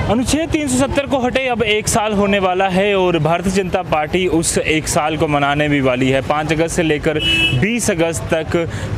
अनुच्छेद 370 को हटे अब 1 साल होने वाला है और भारतीय जनता पार्टी उस 1 साल को मनाने भी वाली है। 5 अगस्त से लेकर 20 अगस्त तक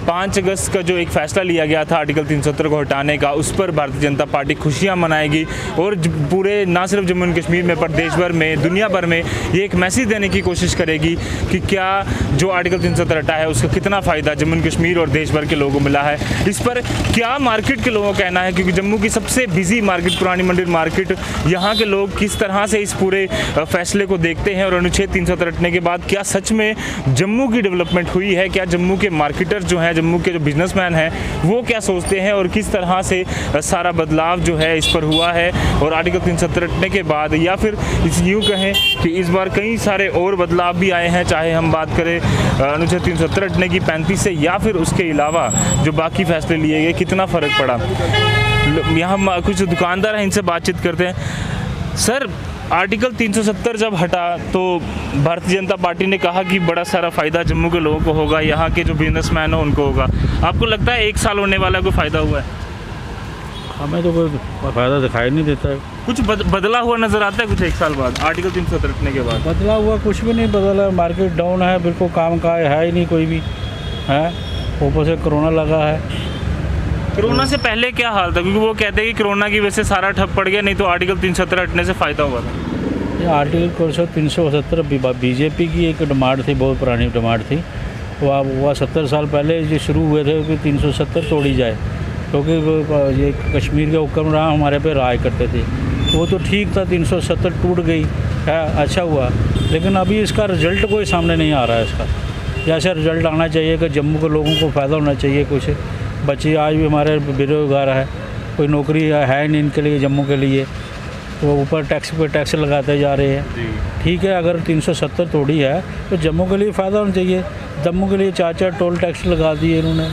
5 अगस्त का जो एक फ़ैसला लिया गया था आर्टिकल 370 को हटाने का, उस पर भारतीय जनता पार्टी खुशियां मनाएगी और पूरे ना सिर्फ जम्मू एंड कश्मीर में पर देश भर में, दुनिया भर में ये एक मैसेज देने की कोशिश करेगी कि क्या जो आर्टिकल 370 हटा है उसका कितना फ़ायदा जम्मू एंड कश्मीर और देश भर के लोगों को मिला है। इस पर क्या मार्केट के लोगों का कहना है, क्योंकि जम्मू की सबसे बिजी मार्केट पुरानी मंदिर मार्केट, यहाँ के लोग किस तरह से इस पूरे फैसले को देखते हैं और अनुच्छेद 370 हटने के बाद क्या सच में जम्मू की डेवलपमेंट हुई है, क्या जम्मू के मार्केटर जो हैं, जम्मू के जो बिजनेसमैन हैं वो क्या सोचते हैं और किस तरह से सारा बदलाव जो है इस पर हुआ है और आर्टिकल 370 हटने के बाद, या फिर इस यूँ कहें कि इस बार कई सारे और बदलाव भी आए हैं, चाहे हम बात करें अनुच्छेद 370 हटने की 35 से या फिर उसके अलावा जो बाकी फैसले लिए गए, कितना फ़र्क पड़ा। यहाँ कुछ दुकानदार हैं, इनसे बातचीत करते हैं। सर, आर्टिकल 370 जब हटा तो भारतीय जनता पार्टी ने कहा कि बड़ा सारा फ़ायदा जम्मू के लोगों को होगा, यहाँ के जो बिजनेसमैन हो उनको होगा। आपको लगता है 1 साल होने वाला कोई फ़ायदा हुआ है? हमें तो कोई फ़ायदा दिखाई नहीं देता है। कुछ बदला हुआ नज़र आता है कुछ 1 साल बाद आर्टिकल 370 हटने के बाद? बदला हुआ कुछ भी नहीं बदला, मार्केट डाउन है, बिल्कुल काम का है ही नहीं कोई भी है। ऊपर से कोरोना लगा है। कोरोना से पहले क्या हाल था? क्योंकि वो कहते हैं कि कोरोना की वजह से सारा ठप पड़ गया, नहीं तो आर्टिकल 370 हटने से फ़ायदा हुआ था। ये आर्टिकल 370 बीजेपी की एक डिमांड थी, बहुत पुरानी डिमांड थी। वह 70 साल पहले जो शुरू हुए थे कि 370 तोड़ी जाए, क्योंकि ये कश्मीर के हुक्मरान हमारे पे राज करते थे। वो तो ठीक था, 370 टूट गई है, अच्छा हुआ, लेकिन अभी इसका रिज़ल्ट कोई सामने नहीं आ रहा है। इसका जैसा रिज़ल्ट आना चाहिए कि जम्मू के लोगों को फ़ायदा होना चाहिए। कुछ बच्चे आज भी हमारे बेरोज़गार है, कोई नौकरी है नहीं इनके लिए, जम्मू के लिए, तो ऊपर टैक्स पे टैक्स लगाते जा रहे हैं। ठीक है, अगर 370 तोड़ी है तो जम्मू के लिए फ़ायदा होना चाहिए। जम्मू के लिए 4 टोल टैक्स लगा दिए इन्होंने,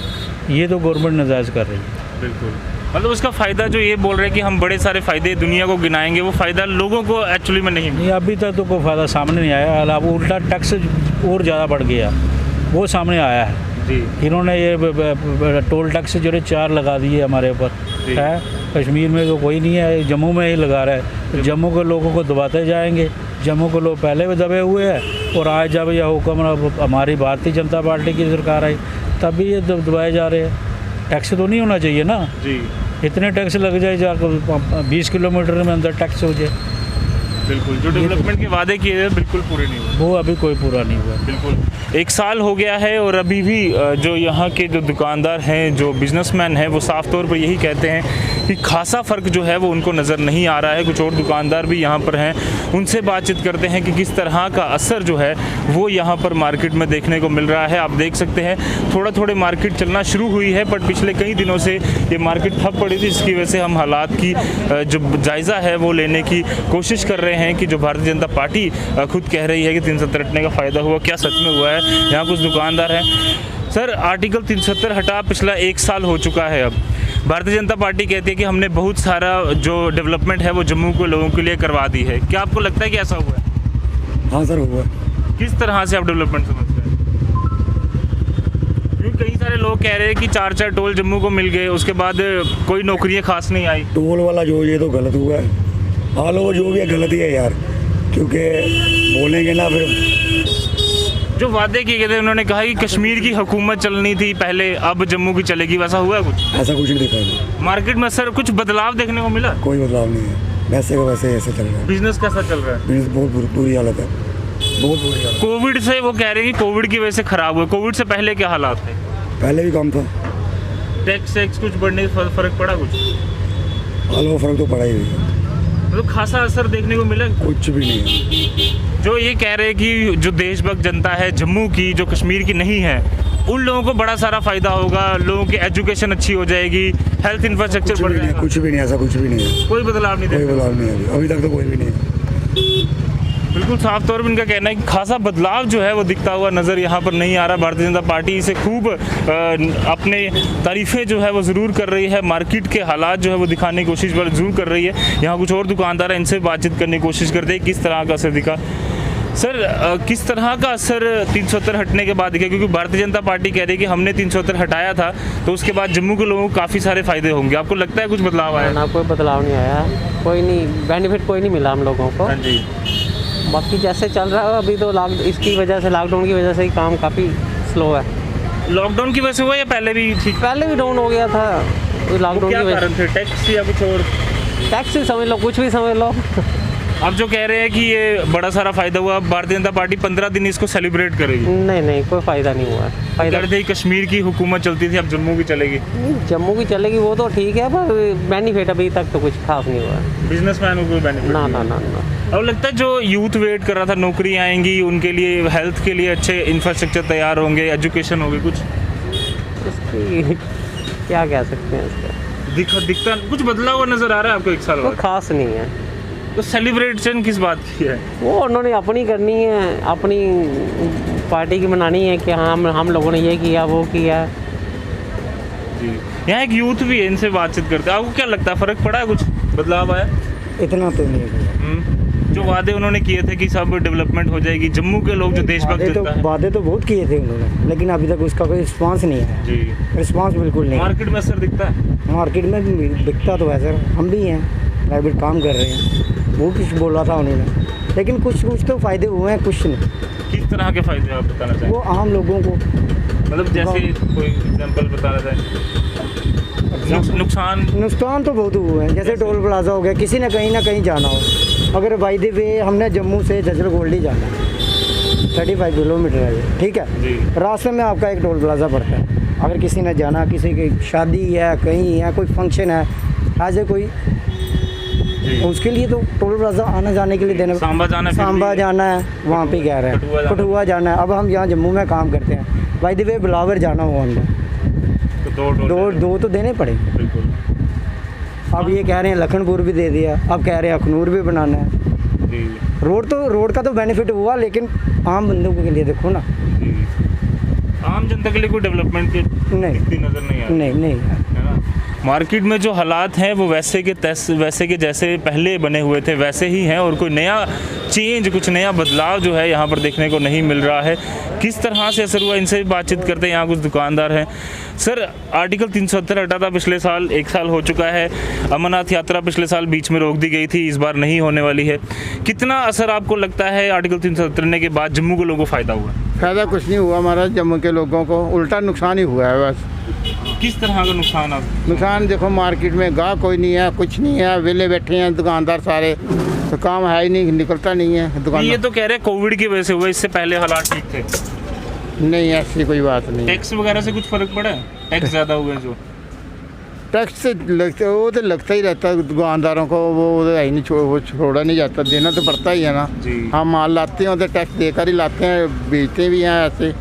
ये तो गवर्नमेंट नाजायज़ कर रही है। बिल्कुल, मतलब उसका फ़ायदा जो ये बोल रहे हैं कि हम बड़े सारे फ़ायदे दुनिया को गिनाएंगे, वो फ़ायदा लोगों को एक्चुअली में नहीं अभी तक तो कोई फ़ायदा सामने नहीं आया। अब उल्टा टैक्स और ज़्यादा बढ़ गया, वो सामने आया है जी। इन्होंने ये टोल टैक्स जो 4 लगा दिए हमारे ऊपर है। कश्मीर में तो कोई नहीं है, जम्मू में ही लगा रहा है। तो जम्मू के लोगों को दबाते जाएंगे। जम्मू के लोग पहले भी दबे हुए हैं और आज जब यह हुक्म हमारी भारतीय जनता पार्टी की सरकार आई तब भी ये दबाए जा रहे हैं। टैक्स तो नहीं होना चाहिए ना जी। इतने टैक्स लग जाए, जाकर 20 किलोमीटर में अंदर टैक्स हो जाए। बिल्कुल, जो डेवलपमेंट के वादे किए थे बिल्कुल पूरे नहीं हुए। वो अभी कोई पूरा नहीं हुआ। बिल्कुल, 1 साल हो गया है और अभी भी जो यहाँ के जो दुकानदार हैं, जो बिजनेसमैन हैं, वो साफ़ तौर पर यही कहते हैं कि खासा फ़र्क जो है वो उनको नज़र नहीं आ रहा है। कुछ और दुकानदार भी यहाँ पर हैं, उनसे बातचीत करते हैं कि किस तरह का असर जो है वो यहाँ पर मार्केट में देखने को मिल रहा है। आप देख सकते हैं थोड़े मार्केट चलना शुरू हुई है, बट पिछले कई दिनों से ये मार्केट ठप पड़ी थी, जिसकी वजह से हम हालात की जो जायज़ा है वो लेने की कोशिश कर रहे हैं कि जो भारतीय जनता पार्टी खुद कह रही है कि 370 हटने का फ़ायदा हुआ, क्या सच में हुआ है। यहाँ कुछ दुकानदार हैं। सर, आर्टिकल 370 हटा पिछला 1 साल हो चुका है। अब भारतीय जनता पार्टी कहती है कि हमने बहुत सारा जो डेवलपमेंट है वो जम्मू के लोगों के लिए करवा दी है। क्या आपको लगता है कि ऐसा हुआ है? हाँ सर, हुआ। किस तरह से आप डेवलपमेंट समझते हैं? क्योंकि कई सारे लोग कह रहे हैं कि 4 टोल जम्मू को मिल गए, उसके बाद कोई नौकरियाँ खास नहीं आई। टोल वाला जो ये तो गलत हुआ है। हाँ लोग जो भी है गलत ही है यार, क्योंकि बोलेंगे ना फिर। जो वादे किए गए थे, उन्होंने कहा कि कश्मीर की हुकूमत चलनी थी पहले, अब जम्मू की चलेगी, वैसा हुआ है कुछ? ऐसा कुछ नहीं दिखा। मार्केट में सर कुछ बदलाव देखने को मिला? कोई बदलाव नहीं है, वैसे का वैसे ऐसे चल रहा है। बिजनेस कैसा चल रहा है? बिजनेस बहुत बुरी हालत है, बहुत बुरी हालत। कोविड से वो कह रहे हैं कि कोविड की वजह से ख़राब हुआ। कोविड से पहले क्या हालात थे? पहले भी कम था। टैक्स कुछ बढ़ने से फ़र्क पड़ा कुछ? हाँ लोग फ़र्क तो पड़ा ही नहीं, मतलब खासा असर देखने को मिला? कुछ भी नहीं है। जो ये कह रहे हैं कि जो देशभक्त जनता है जम्मू की, जो कश्मीर की नहीं है, उन लोगों को बड़ा सारा फ़ायदा होगा, लोगों की एजुकेशन अच्छी हो जाएगी, हेल्थ इंफ्रास्ट्रक्चर बढ़ जाएगा। कुछ भी नहीं, ऐसा कुछ भी नहीं है। कोई बदलाव नहीं, कोई बदलाव नहीं है अभी तक तो कोई भी नहीं है। बिल्कुल साफ तौर पर इनका कहना है कि खासा बदलाव जो है वो दिखता हुआ नज़र यहाँ पर नहीं आ रहा। भारतीय जनता पार्टी इसे खूब अपने तारीफ़ें जो है वो ज़रूर कर रही है, मार्केट के हालात जो है वो दिखाने की कोशिश ज़रूर कर रही है। यहाँ कुछ और दुकानदार हैं, इनसे बातचीत करने की कोशिश करते हैं किस तरह का असर दिखा। सर किस तरह का असर 370 हटने के बाद दिखा, क्योंकि भारतीय जनता पार्टी कह रही है कि हमने 370 हटाया था तो उसके बाद जम्मू के लोगों को काफ़ी सारे फायदे होंगे, आपको लगता है कुछ बदलाव आया? ना कोई बदलाव नहीं आया, कोई नहीं बेनिफिट कोई नहीं मिला हम लोगों को। हाँ जी। बाकी जैसे चल रहा है अभी तो इसकी वजह से, लॉकडाउन की वजह से ही काम काफ़ी स्लो है। लॉकडाउन की वजह से हुआ या पहले भी ठीक? पहले भी डाउन हो गया था लॉकडाउन क्या की वजह कारण थे, टैक्स या कुछ और? से। टैक्स ही समझ लो, कुछ भी समझ लो। आप जो कह रहे हैं कि ये बड़ा सारा फायदा हुआ, भारतीय जनता पार्टी 15 दिन इसको सेलिब्रेट करेगी। नहीं कोई फ़ायदा नहीं हुआ है। फ़ायदा कह रहे थे कि कश्मीर की हुकूमत चलती थी, अब जम्मू की चलेगी। जम्मू की चलेगी वो तो ठीक है, पर बेनिफिट अभी तक तो कुछ खास नहीं हुआ है। बिजनेसमैन को कोई बेनिफिट ना नहीं। ना ना ना अब लगता है जो यूथ वेट कर रहा था नौकरी आएंगी, उनके लिए हेल्थ के लिए अच्छे इंफ्रास्ट्रक्चर तैयार होंगे, एजुकेशन होगी, कुछ इसकी क्या कह सकते हैं इसका, दिखता कुछ बदला हुआ नजर आ रहा है आपको एक साल कोई बाद? खास नहीं है। तो सेलिब्रेशन किस बात की है? वो उन्होंने अपनी करनी है, अपनी पार्टी की मनानी है कि हाँ हम लोगों ने ये किया वो किया। जी, यहाँ एक यूथ भी है, इनसे बातचीत करते हैं, आपको क्या लगता है फ़र्क पड़ा है, कुछ बदलाव आया? इतना तो नहीं हुआ। जो वादे उन्होंने किए थे कि सब डेवलपमेंट हो जाएगी, जम्मू के लोग जो देशभक्त जनता है। वादे तो बहुत किए थे उन्होंने, लेकिन अभी तक उसका कोई रिस्पांस नहीं है। जी, रिस्पांस बिल्कुल नहीं। मार्केट में असर दिखता है? मार्केट में भी बिकता तो है सर, हम भी हैं, प्राइवेट काम कर रहे हैं, वो कुछ बोला था उन्होंने, लेकिन कुछ तो फ़ायदे हुए हैं, कुछ नहीं। किस तरह के फायदे आप बताना चाहेंगे? वो आम लोगों को, मतलब जैसे कोई एग्जांपल बताना चाहें? नुकसान तो बहुत हुए हैं, जैसे टोल प्लाजा हो गया, किसी ने कहीं ना कहीं जाना हो, अगर बाई द वे हमने जम्मू से झज्जर गोल्डी जाना है, 35 किलोमीटर है ये, ठीक है, जी। रास्ते में आपका एक टोल प्लाजा पड़ता है। अगर किसी ने जाना, किसी की शादी है, कहीं है, कोई फंक्शन है, ऐसे कोई, उसके लिए तो टोल प्लाजा आने जाने के लिए देना। सांबा जाना है, वहाँ पे कह रहे हैं कठुआ जाना है। अब हम यहाँ जम्मू में काम करते हैं, बाई द वे बिलावर जाना हो हमने, तो दो तो देने पड़ेंगे। बिल्कुल। अब ये कह रहे हैं लखनपुर भी दे दिया, अब कह रहे हैं अखनूर भी बनाना है। जी, रोड का तो बेनिफिट हुआ, लेकिन आम बंदों के लिए देखो ना, जी। आम जनता के लिए कोई डेवलपमेंट की नहीं। दिखती नजर नहीं आ रही नहीं है ना? मार्केट में जो हालात हैं वो वैसे के जैसे पहले बने हुए थे वैसे ही हैं, और कोई नया चेंज, कुछ नया बदलाव जो है यहाँ पर देखने को नहीं मिल रहा है। किस तरह से असर हुआ, इनसे भी बातचीत करते हैं। यहाँ कुछ दुकानदार हैं। सर, आर्टिकल 370 हटा था पिछले साल, 1 साल हो चुका है। अमरनाथ यात्रा पिछले साल बीच में रोक दी गई थी, इस बार नहीं होने वाली है। कितना असर आपको लगता है आर्टिकल 370 हटने के बाद जम्मू के लोगों को फ़ायदा हुआ? फ़ायदा कुछ नहीं हुआ हमारा, जम्मू के लोगों को उल्टा नुकसान ही हुआ है बस। किस तरह का नुकसान? आप नुकसान देखो, मार्केट में गाहक कोई नहीं है, कुछ नहीं है, वेले बैठे हैं दुकानदार सारे, तो काम है ही नहीं, निकलता नहीं है दुकान। ये तो कह रहे हैं कोविड की वजह से हुआ, इससे पहले हालात ठीक थे। नहीं, ऐसी कोई बात नहीं। टैक्स वगैरह से कुछ फ़र्क पड़ा है? टैक्स ज़्यादा हुए जो टैक्स से लगता, वो तो लगता ही रहता है दुकानदारों को, वो तो है ही नहीं, वो छोड़ा नहीं जाता, देना तो पड़ता ही है ना। जी। हम माल लाते हैं तो टैक्स देकर ही लाते हैं, बेचते भी हैं, ऐसे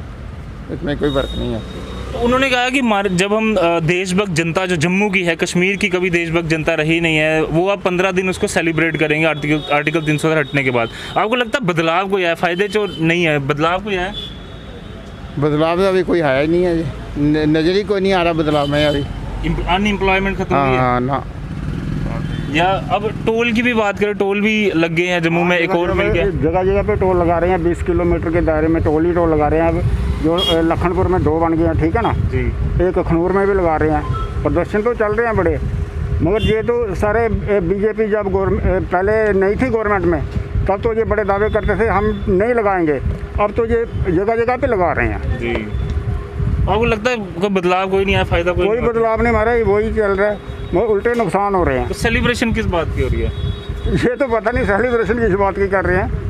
इसमें कोई फ़र्क नहीं है। तो उन्होंने कहा कि जब हम देशभक्त जनता जो जम्मू की है, कश्मीर की कभी देशभक्त जनता रही नहीं है, वो आप 15 दिन उसको सेलिब्रेट करेंगे आर्टिकल 370 हटने के बाद। आपको लगता है बदलाव कोई आया? फ़ायदे जो नहीं है, बदलाव कोई आया? बदलाव तो अभी कोई आया ही नहीं है जी, नज़र ही कोई नहीं आ रहा बदलाव में अभी। अनएम्प्लॉयमेंट खत्म हुई है? हाँ ना। या अब टोल की भी बात करें, टोल भी लग गए हैं जम्मू में, एक और मिल गया। जगह जगह पे टोल लगा रहे हैं, 20 किलोमीटर के दायरे में टोल ही टोल लगा रहे हैं। अब जो लखनपुर में 2 बन गए हैं, ठीक है ना, जी। एक अखनूर में भी लगा रहे हैं। प्रदर्शन तो चल रहे हैं बड़े, मगर ये तो सारे बीजेपी जब पहले नहीं थी गवर्नमेंट में, तब तो ये बड़े दावे करते थे हम नहीं लगाएंगे, अब तो ये जगह जगह पे लगा रहे हैं। जी। आपको लगता है कोई बदलाव कोई नहीं आया, फ़ायदा कोई बदलाव नहीं, हमारा वही चल रहा है, मगर उल्टे नुकसान हो रहे हैं। तो सेलिब्रेशन किस बात की हो रही है? ये तो पता नहीं सेलिब्रेशन किस बात की कर रहे हैं।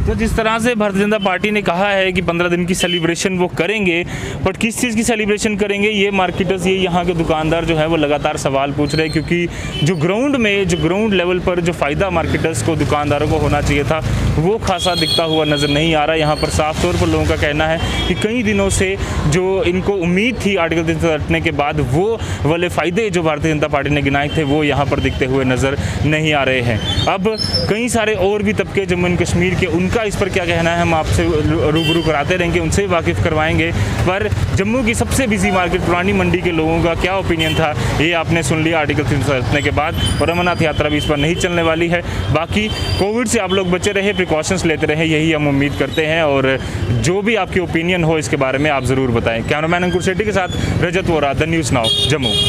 तो जिस तरह से भारतीय जनता पार्टी ने कहा है कि 15 दिन की सेलिब्रेशन वो करेंगे, बट किस चीज़ की सेलिब्रेशन करेंगे, ये मार्केटर्स, ये यहाँ के दुकानदार जो है वो लगातार सवाल पूछ रहे हैं, क्योंकि जो ग्राउंड लेवल पर जो फ़ायदा मार्केटर्स को, दुकानदारों को होना चाहिए था, वो खासा दिखता हुआ नज़र नहीं आ रहा। यहाँ पर साफ तौर पर लोगों का कहना है कि कई दिनों से जो इनको उम्मीद थी आर्टिकल 370 हटने के बाद, वो वाले फ़ायदे जो भारतीय जनता पार्टी ने गिनाए थे, वो यहाँ पर दिखते हुए नज़र नहीं आ रहे हैं। अब कई सारे और भी तब्के जम्मू एंड कश्मीर के, उनका उनका इस पर क्या कहना है हम आपसे रूबरू कराते रहेंगे, उनसे भी वाकिफ़ करवाएंगे। पर जम्मू की सबसे बिजी मार्केट पुरानी मंडी के लोगों का क्या ओपिनियन था ये आपने सुन लिया आर्टिकल 370 हटने के बाद। और अमरनाथ यात्रा भी इस पर नहीं चलने वाली है। बाकी कोविड से आप लोग बचे रहे, प्रिकॉशंस लेते रहे, यही हम उम्मीद करते हैं। और जो भी आपकी ओपिनियन हो इसके बारे में आप ज़रूर बताएं। कैमरामैन अंकुर शेट्टी के साथ Rajat Vora, the news now, Jammu.